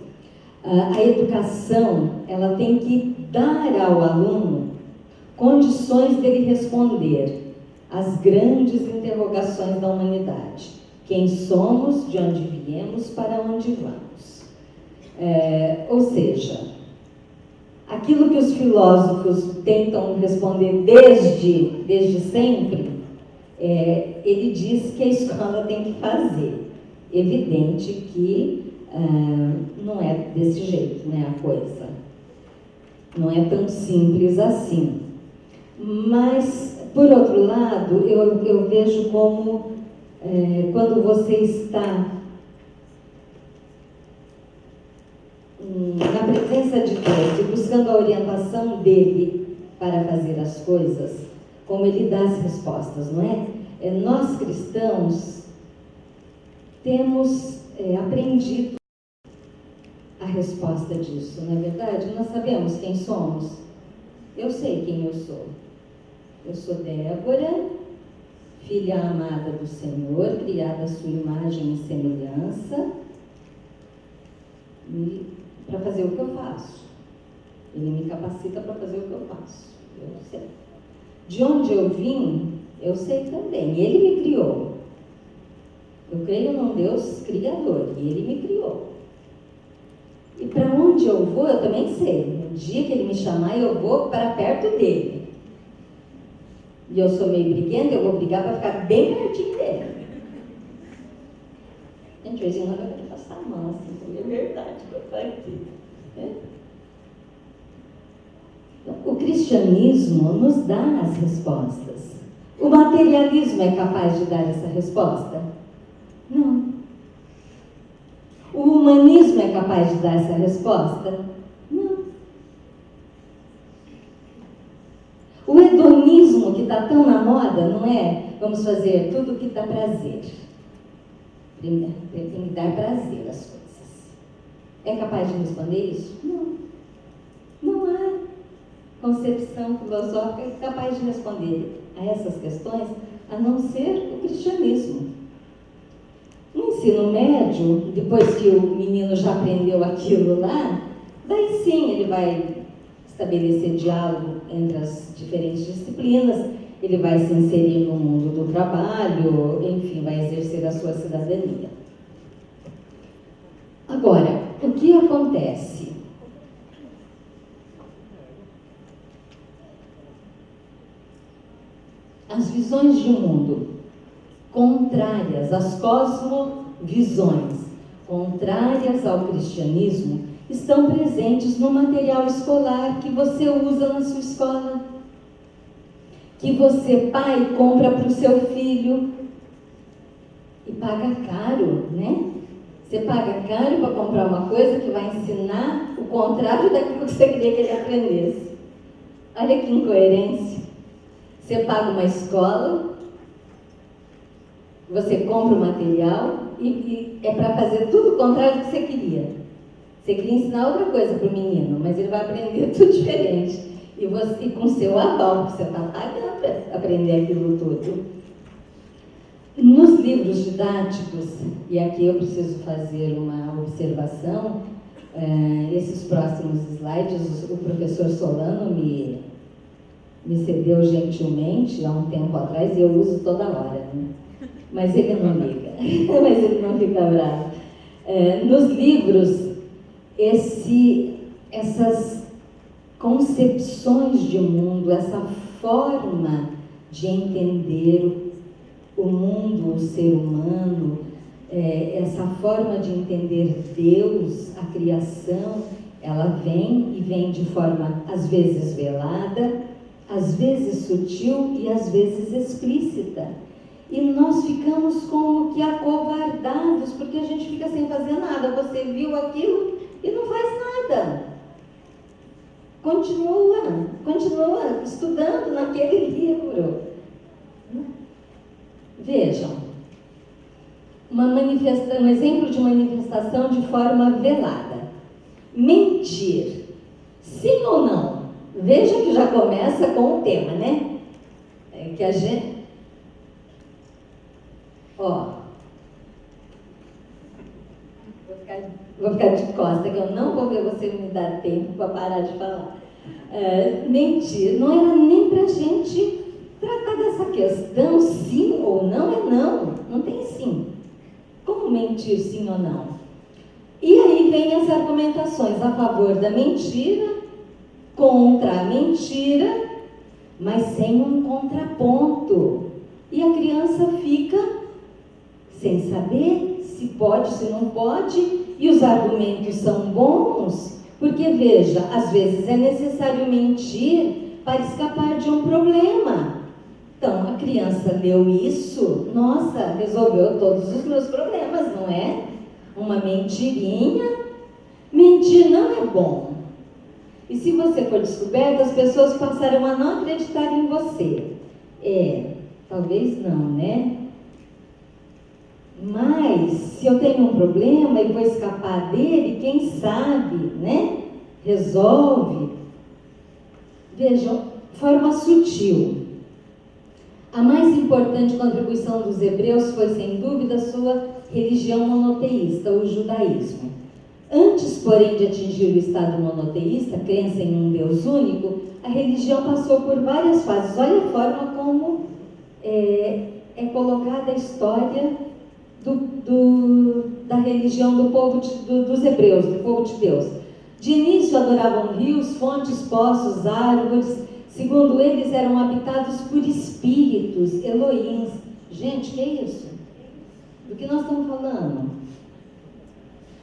a educação ela tem que dar ao aluno condições dele responder às grandes interrogações da humanidade. Quem somos, de onde viemos, para onde vamos. Ou seja, aquilo que os filósofos tentam responder desde sempre, ele diz que a escola tem que fazer. Evidente que não é desse jeito, né, a coisa. Não é tão simples assim. Mas, por outro lado, eu vejo como quando você está na presença de Deus e buscando a orientação dele para fazer as coisas, como ele dá as respostas, não é? Nós cristãos temos aprendido a resposta disso, não é verdade? Nós sabemos quem somos. Eu sei quem eu sou. Eu sou Débora, filha amada do Senhor, criada à sua imagem e semelhança, e para fazer o que eu faço. Ele me capacita para fazer o que eu faço. Eu sei. De onde eu vim, eu sei também. Ele me criou. Eu creio num Deus criador, e ele me criou. E para onde eu vou, eu também sei. No dia que ele me chamar, eu vou para perto dele. E eu sou meio briguenta, eu vou brigar para ficar bem pertinho dele. Gente, hoje em dia eu vou passar a mão, assim, é verdade que eu estou aqui. Então, o cristianismo nos dá as respostas. O materialismo é capaz de dar essa resposta? Não. O humanismo é capaz de dar essa resposta? Não. O hedonismo que está tão na moda, não é? Vamos fazer tudo o que dá prazer. Tem que dar prazer às coisas. É capaz de responder isso? Não. Não há concepção filosófica capaz de responder a essas questões, a não ser o cristianismo. No ensino médio, depois que o menino já aprendeu aquilo lá, daí sim ele vai estabelecer diálogo entre as diferentes disciplinas, ele vai se inserir no mundo do trabalho, enfim, vai exercer a sua cidadania. Agora, o que acontece? As visões de mundo contrárias, as cosmovisões contrárias ao cristianismo estão presentes no material escolar que você usa na sua escola, que você, pai, compra para o seu filho e paga caro, né? Você paga caro para comprar uma coisa que vai ensinar o contrário daquilo que você queria que ele aprendesse. Olha que incoerência. Você paga uma escola, você compra o material e é para fazer tudo o contrário do que você queria. Você queria ensinar outra coisa para o menino, mas ele vai aprender tudo diferente. E você, com seu aval, porque você está pagando para aprender aquilo tudo. Nos livros didáticos, e aqui eu preciso fazer uma observação, esses próximos slides, o professor Solano me cedeu gentilmente há um tempo atrás, e eu uso toda hora, né? Mas ele não liga, mas ele não fica bravo. Nos livros, essas concepções de mundo, essa forma de entender o mundo, o ser humano, essa forma de entender Deus, a criação, ela vem e vem de forma, às vezes, velada, às vezes sutil e às vezes explícita. E nós ficamos como que acovardados, porque a gente fica sem fazer nada. Você viu aquilo e não faz nada. Continua estudando naquele livro. Vejam, um exemplo de manifestação de forma velada. Mentir, sim ou não? Veja que já começa com o tema, né? Que a gente... Vou ficar de costa, que eu não vou ver você me dar tempo para parar de falar. Mentir, não era nem para a gente tratar dessa questão, sim ou não é não, não tem sim. Como mentir sim ou não? E aí vem as argumentações a favor da mentira, contra a mentira, mas sem um contraponto. E a criança fica sem saber se pode, se não pode, e os argumentos são bons, porque veja, às vezes é necessário mentir para escapar de um problema. Então, a criança leu isso, nossa, resolveu todos os meus problemas, não é? Uma mentirinha. Mentir não é bom. E se você for descoberto, as pessoas passarão a não acreditar em você. Talvez não, né? Mas, se eu tenho um problema e vou escapar dele, quem sabe, né? Resolve. Vejam, forma sutil. A mais importante contribuição dos hebreus foi, sem dúvida, a sua religião monoteísta, o judaísmo. Antes, porém, de atingir o estado monoteísta, crença em um Deus único, a religião passou por várias fases. Olha a forma como é colocada a história da religião do povo dos hebreus, do povo de Deus. De início adoravam rios, fontes, poços, árvores. Segundo eles, eram habitados por espíritos, Elohims. Gente, que é isso? Do que nós estamos falando?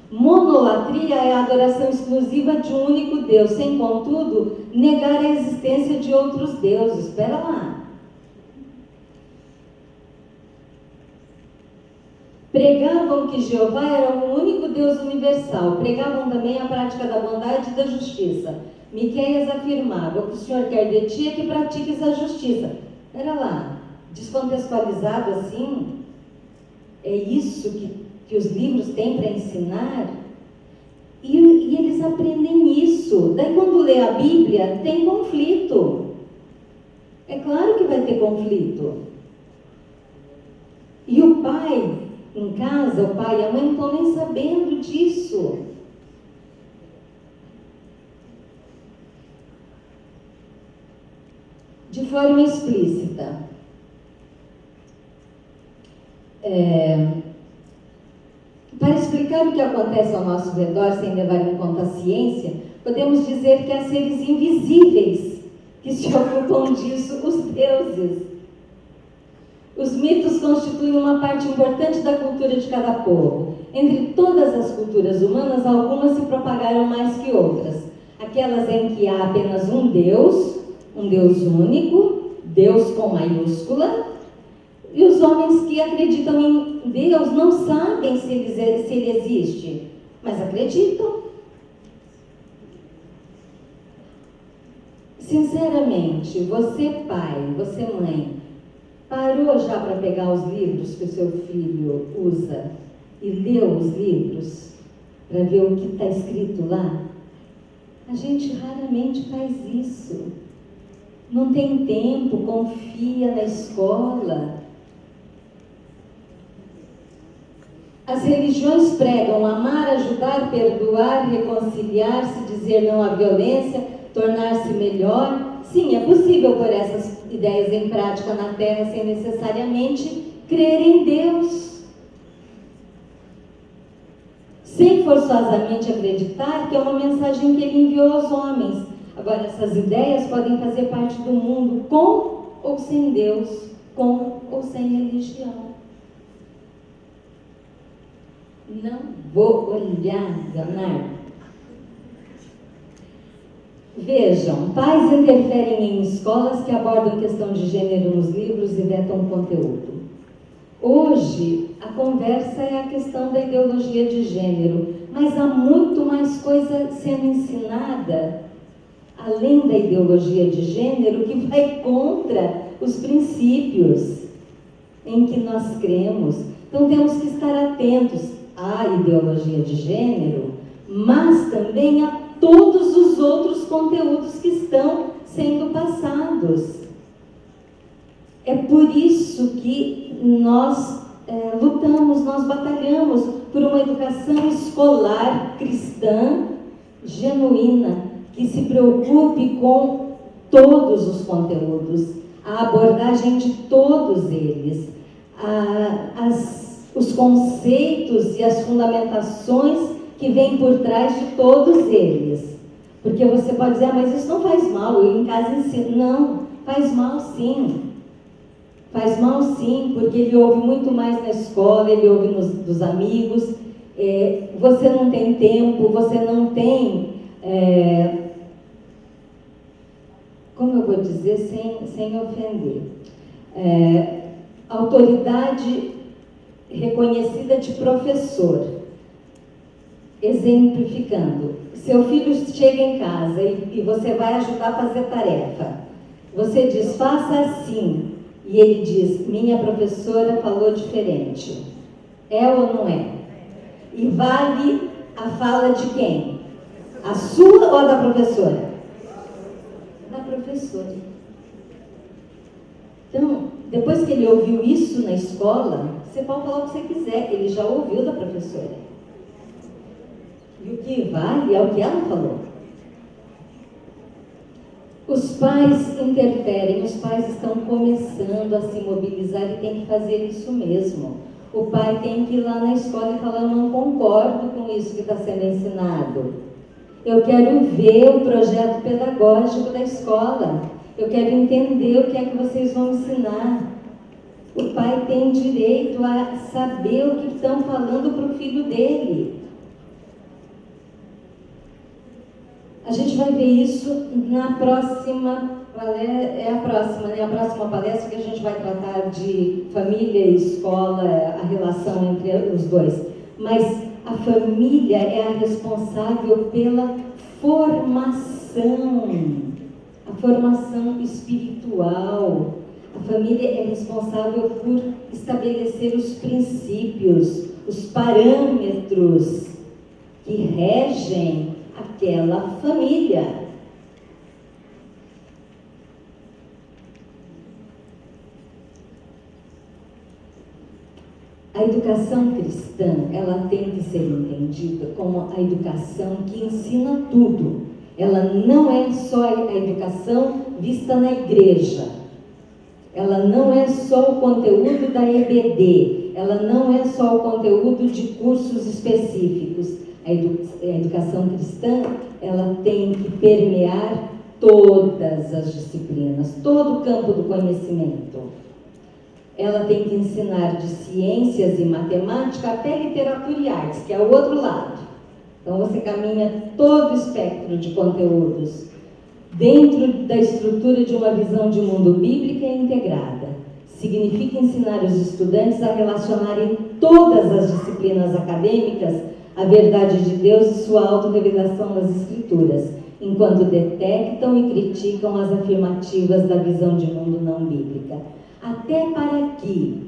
Monolatria é a adoração exclusiva de um único Deus, sem, contudo, negar a existência de outros deuses. Espera lá. Pregavam que Jeová era o único Deus universal. Pregavam também a prática da bondade e da justiça. Miqueias afirmava: o que o Senhor quer de ti é que pratiques a justiça. Espera lá. Descontextualizado assim, é isso que os livros têm para ensinar? E eles aprendem isso. Daí quando lê a Bíblia, tem conflito. É claro que vai ter conflito. E o pai... Em casa, o pai e a mãe não estão nem sabendo disso. De forma explícita. Para explicar o que acontece ao nosso redor, sem levar em conta a ciência, podemos dizer que há seres invisíveis que se ocupam disso, os deuses. Os mitos constituem uma parte importante da cultura de cada povo. Entre todas as culturas humanas, algumas se propagaram mais que outras. Aquelas em que há apenas um Deus único, Deus com maiúscula, e os homens que acreditam em Deus não sabem se ele existe, mas acreditam. Sinceramente, você pai, você mãe, parou já para pegar os livros que o seu filho usa e leu os livros para ver o que está escrito lá? A gente raramente faz isso. Não tem tempo, confia na escola. As religiões pregam amar, ajudar, perdoar, reconciliar-se, dizer não à violência, tornar-se melhor. Sim, é possível pôr essas ideias em prática na Terra sem necessariamente crer em Deus. Sem forçosamente acreditar que é uma mensagem que Ele enviou aos homens. Agora, essas ideias podem fazer parte do mundo com ou sem Deus, com ou sem religião. Não vou olhar, Leonardo. Vejam, pais interferem em escolas que abordam questão de gênero nos livros e vetam conteúdo. Hoje, a conversa é a questão da ideologia de gênero, mas há muito mais coisa sendo ensinada, além da ideologia de gênero, que vai contra os princípios em que nós cremos. Então, temos que estar atentos à ideologia de gênero, mas também a todos os outros conteúdos que estão sendo passados. É por isso que nós lutamos, nós batalhamos por uma educação escolar cristã genuína, que se preocupe com todos os conteúdos, a abordagem de todos eles, os conceitos e as fundamentações que vêm por trás de todos eles. Porque você pode dizer, mas isso não faz mal, eu em casa ensino. Não, faz mal sim. Faz mal sim, porque ele ouve muito mais na escola, ele ouve dos amigos, você não tem tempo, você não tem, como eu vou dizer sem ofender, autoridade reconhecida de professor. Exemplificando, seu filho chega em casa e você vai ajudar a fazer tarefa. Você diz, faça assim. E ele diz, minha professora falou diferente. É ou não é? E vale a fala de quem? A sua ou a da professora? Da professora. Então, depois que ele ouviu isso na escola, você pode falar o que você quiser, ele já ouviu da professora. E o que vale é o que ela falou. Os pais interferem, os pais estão começando a se mobilizar e tem que fazer isso mesmo. O pai tem que ir lá na escola e falar, eu não concordo com isso que está sendo ensinado. Eu quero ver o projeto pedagógico da escola. Eu quero entender o que é que vocês vão ensinar. O pai tem direito a saber o que estão falando para o filho dele. A gente vai ver isso na próxima, a próxima palestra, que a gente vai tratar de família e escola, a relação entre os dois. Mas a família é a responsável pela formação, a formação espiritual. A família é responsável por estabelecer os princípios, os parâmetros que regem aquela família. A educação cristã, ela tem que ser entendida como a educação que ensina tudo. Ela não é só a educação vista na igreja. Ela não é só o conteúdo da EBD. Ela não é só o conteúdo de cursos específicos. A educação cristã, ela tem que permear todas as disciplinas, todo o campo do conhecimento. Ela tem que ensinar de ciências e matemática até literatura e artes, que é o outro lado. Então você caminha todo o espectro de conteúdos dentro da estrutura de uma visão de mundo bíblica e integrada. Significa ensinar os estudantes a relacionarem todas as disciplinas acadêmicas à verdade de Deus e sua autorrevelação nas Escrituras, enquanto detectam e criticam as afirmativas da visão de mundo não bíblica. Até para que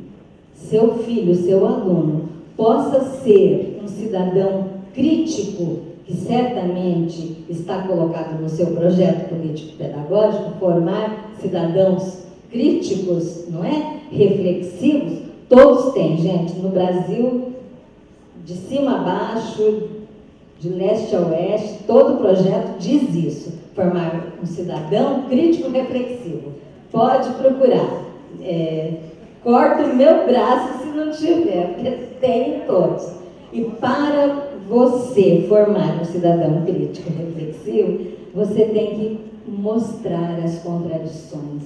seu filho, seu aluno, possa ser um cidadão crítico, que certamente está colocado no seu projeto político-pedagógico, formar cidadãos críticos, não é? Reflexivos, todos têm, gente, no Brasil, de cima a baixo, de leste a oeste, todo o projeto diz isso, formar um cidadão crítico reflexivo. Pode procurar. Corta o meu braço se não tiver, porque tem todos. E para você formar um cidadão crítico reflexivo, você tem que mostrar as contradições,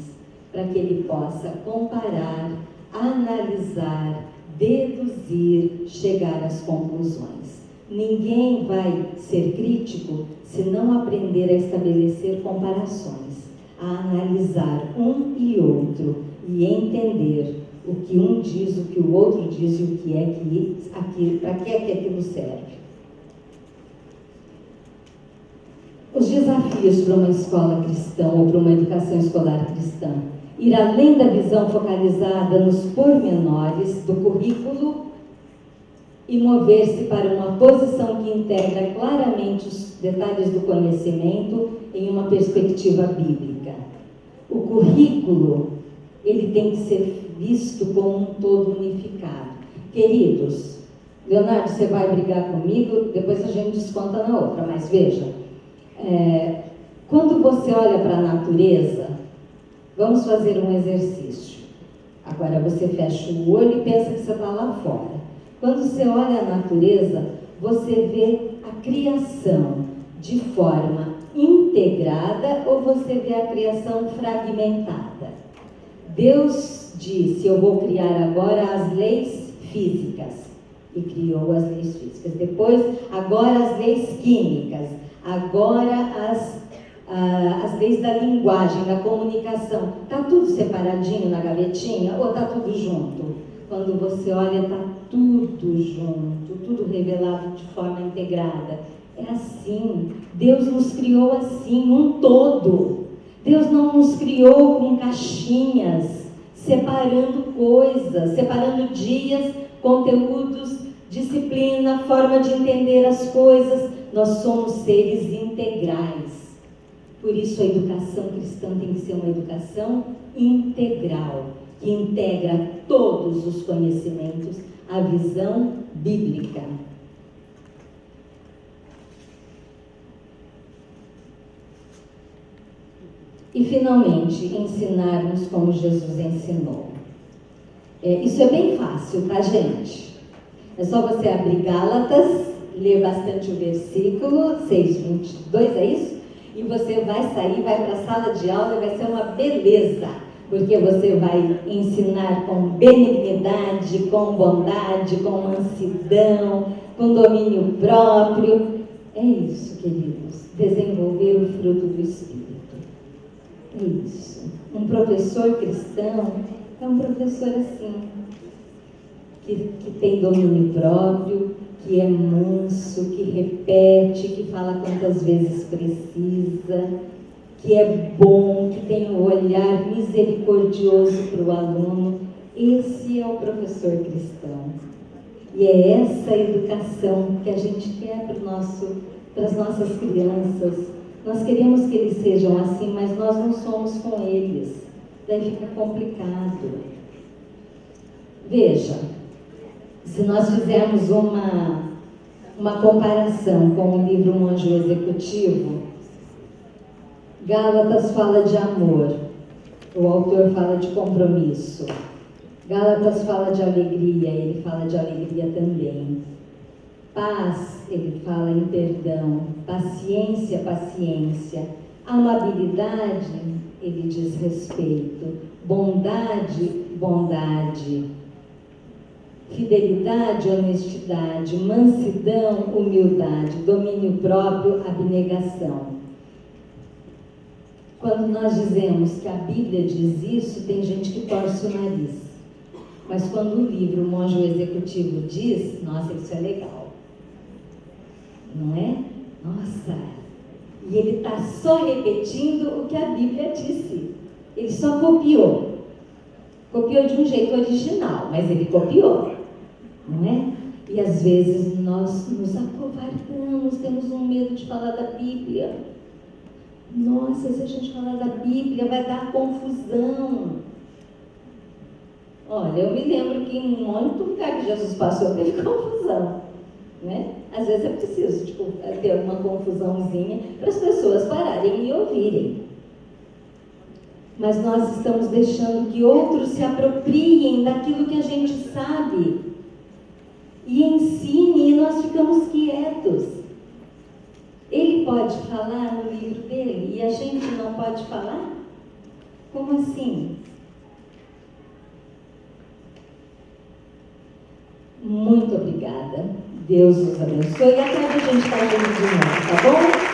para que ele possa comparar, analisar, deduzir, chegar às conclusões. Ninguém vai ser crítico se não aprender a estabelecer comparações, a analisar um e outro e entender o que um diz, o que o outro diz e o que é para que é que aquilo serve. Os desafios para uma escola cristã ou para uma educação escolar cristã: ir além da visão focalizada nos pormenores do currículo e mover-se para uma posição que integra claramente os detalhes do conhecimento em uma perspectiva bíblica. O currículo, ele tem que ser visto como um todo unificado. Queridos, Leonardo, você vai brigar comigo, depois a gente desconta na outra, mas veja, quando você olha para a natureza, vamos fazer um exercício. Agora você fecha o olho e pensa que você está lá fora. Quando você olha a natureza, você vê a criação de forma integrada ou você vê a criação fragmentada? Deus disse: eu vou criar agora as leis físicas, e criou as leis físicas. Depois, agora as leis químicas, agora as leis da linguagem, da comunicação. Está tudo separadinho na gavetinha ou está tudo junto? Quando você olha, está tudo junto, tudo revelado de forma integrada. É assim, Deus nos criou assim, um todo. Deus não nos criou com caixinhas, separando coisas, separando dias, conteúdos, disciplina, forma de entender as coisas. Nós somos seres integrais. Por isso a educação cristã tem que ser uma educação integral, que integra todos os conhecimentos, a visão bíblica. E, finalmente, ensinarmos como Jesus ensinou. Isso é bem fácil, tá, gente? É só você abrir Gálatas, ler bastante o versículo 6:22, é isso? E você vai sair, vai para a sala de aula e vai ser uma beleza, porque você vai ensinar com benignidade, com bondade, com mansidão, com domínio próprio. É isso, queridos, desenvolver o fruto do Espírito. É isso. Um professor cristão é um professor assim, que tem domínio próprio, que é manso, que repete, que fala quantas vezes precisa, que é bom, que tem um olhar misericordioso para o aluno. Esse é o professor cristão. E é essa educação que a gente quer para as nossas crianças. Nós queremos que eles sejam assim, mas nós não somos com eles. Daí fica complicado. Veja, se nós fizermos uma comparação com o livro Um Anjo Executivo, Gálatas fala de amor, o autor fala de compromisso. Gálatas fala de alegria, ele fala de alegria também. Paz, ele fala em perdão. Paciência, paciência. Amabilidade, ele diz respeito. Bondade, bondade. Fidelidade, honestidade. Mansidão, humildade. Domínio próprio, abnegação. Quando nós dizemos que a Bíblia diz isso, tem gente que torce o nariz. Mas quando o livro Um Anjo Executivo diz, nossa, isso é legal. Não é? Nossa! E ele está só repetindo o que a Bíblia disse. Ele só copiou. Copiou de um jeito original, mas ele copiou. Não é? E às vezes nós nos acovardamos, temos um medo de falar da Bíblia. Nossa, se a gente falar da Bíblia vai dar confusão. Olha, eu me lembro que em muito lugar que Jesus passou teve confusão, né? Às vezes é preciso ter uma confusãozinha para as pessoas pararem e ouvirem. Mas nós estamos deixando que outros se apropriem daquilo que a gente sabe e ensine, e nós ficamos quietos. Ele pode falar no livro dele e a gente não pode falar? Como assim? Muito obrigada. Deus os abençoe e até a gente estar junto de novo, tá bom?